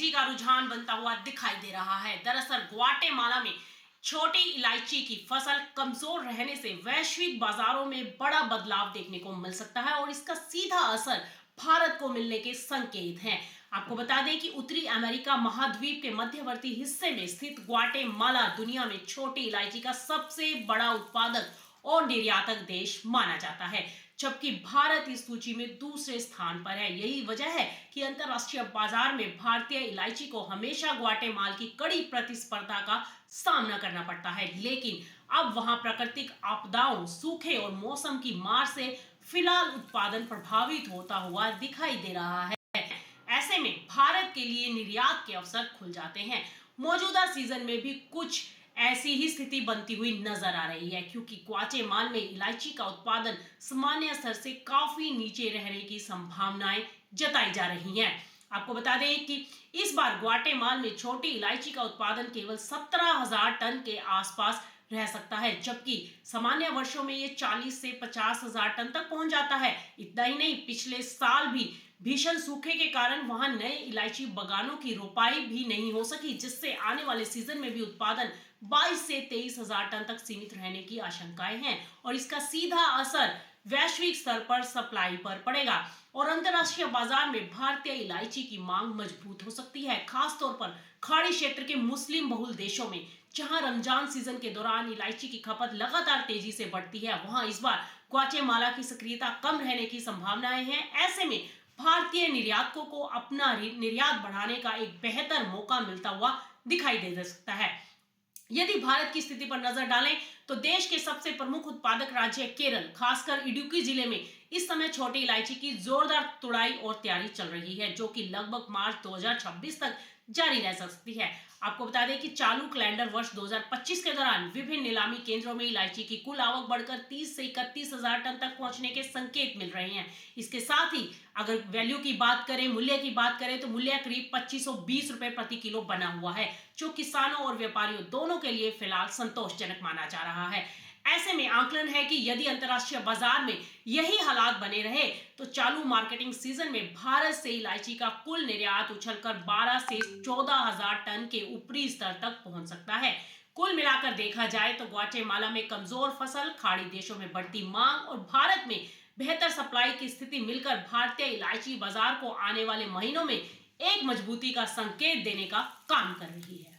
तेजी का रुझान बनता हुआ दिखाई दे रहा है। दरअसल ग्वाटेमाला में छोटी इलायची की फसल कमजोर रहने से वैश्विक बाजारों में बड़ा बदलाव देखने को मिल सकता है और इसका सीधा असर भारत को मिलने के संकेत हैं। आपको बता दें कि उत्तरी अमेरिका महाद्वीप के मध्यवर्ती हिस्से में स्थित ग्वाटेमाला दुनिया में छोटी इलायची का सबसे बड़ा उत्पादक और निर्यातक देश माना जाता है, जबकि भारत इस सूची में दूसरे स्थान पर है। यही वजह है कि अंतर्राष्ट्रीय बाजार में भारतीय इलायची को हमेशा ग्वाटेमाला की कड़ी प्रतिस्पर्धा का सामना करना पड़ता है, लेकिन अब वहां प्राकृतिक आपदाओं, सूखे और मौसम की मार से फिलहाल उत्पादन प्रभावित होता हुआ दिखाई दे रहा है। ऐसे में भारत के लिए निर्यात के अवसर खुल जाते हैं। मौजूदा सीजन में भी कुछ ऐसी ही स्थिति बनती हुई नजर आ रही है, क्योंकि ग्वाटेमाला में इलायची का उत्पादन सामान्य स्तर से काफी नीचे रहने की संभावनाएं जताई जा रही हैं। आपको बता दें कि इस बार ग्वाटेमाला में छोटी इलायची का उत्पादन केवल 17,000 टन के आसपास रह सकता है, जबकि सामान्य वर्षों में ये 40 से 50,000 टन तक पहुंच जाता है। इतना ही नहीं, पिछले साल भी भीषण सूखे के कारण वहां नए इलायची बागानों की रोपाई भी नहीं हो सकी, जिससे आने वाले सीजन में भी उत्पादन 22 से 23,000 टन तक सीमित रहने की आशंकाएं हैं और इसका सीधा असर वैश्विक स्तर पर सप्लाई पर पड़ेगा और अंतर्राष्ट्रीय बाजार में भारतीय इलायची की मांग मजबूत हो सकती है, खासतौर पर खाड़ी क्षेत्र के मुस्लिम बहुल देशों में, जहां रमजान सीजन के दौरान इलायची की खपत लगातार तेजी से बढ़ती है। वहां इस बार ग्वाटेमाला की सक्रियता कम रहने की संभावनाएं हैं। ऐसे में भारतीय निर्यातकों को अपना निर्यात बढ़ाने का एक बेहतर मौका मिलता हुआ दिखाई दे सकता है। यदि भारत की स्थिति पर नजर डालें तो देश के सबसे प्रमुख उत्पादक राज्य केरल, खासकर इडुक्की जिले में इस समय छोटी इलायची की जोरदार तुड़ाई और तैयारी चल रही है, जो कि लगभग मार्च 2026 तक जारी रह सकती है। आपको बता दें कि चालू कैलेंडर वर्ष 2025 के दौरान विभिन्न नीलामी केंद्रों में इलायची की कुल आवक बढ़कर 30 से 31,000 टन तक पहुंचने के संकेत मिल रहे हैं। इसके साथ ही अगर वैल्यू की बात करें, मूल्य की बात करें, तो मूल्य करीब 2520 रुपए प्रति किलो बना हुआ है, जो किसानों और व्यापारियों दोनों के लिए फिलहाल संतोषजनक माना जा रहा है। ऐसे में आकलन है कि यदि अंतर्राष्ट्रीय बाजार में यही हालात बने रहे तो चालू मार्केटिंग सीजन में भारत से इलायची का कुल निर्यात उछलकर 12 से 14,000 टन के ऊपरी स्तर तक पहुंच सकता है। कुल मिलाकर देखा जाए तो ग्वाटेमाला में कमजोर फसल, खाड़ी देशों में बढ़ती मांग और भारत में बेहतर सप्लाई की स्थिति मिलकर भारतीय इलायची बाजार को आने वाले महीनों में एक मजबूती का संकेत देने का काम कर रही है।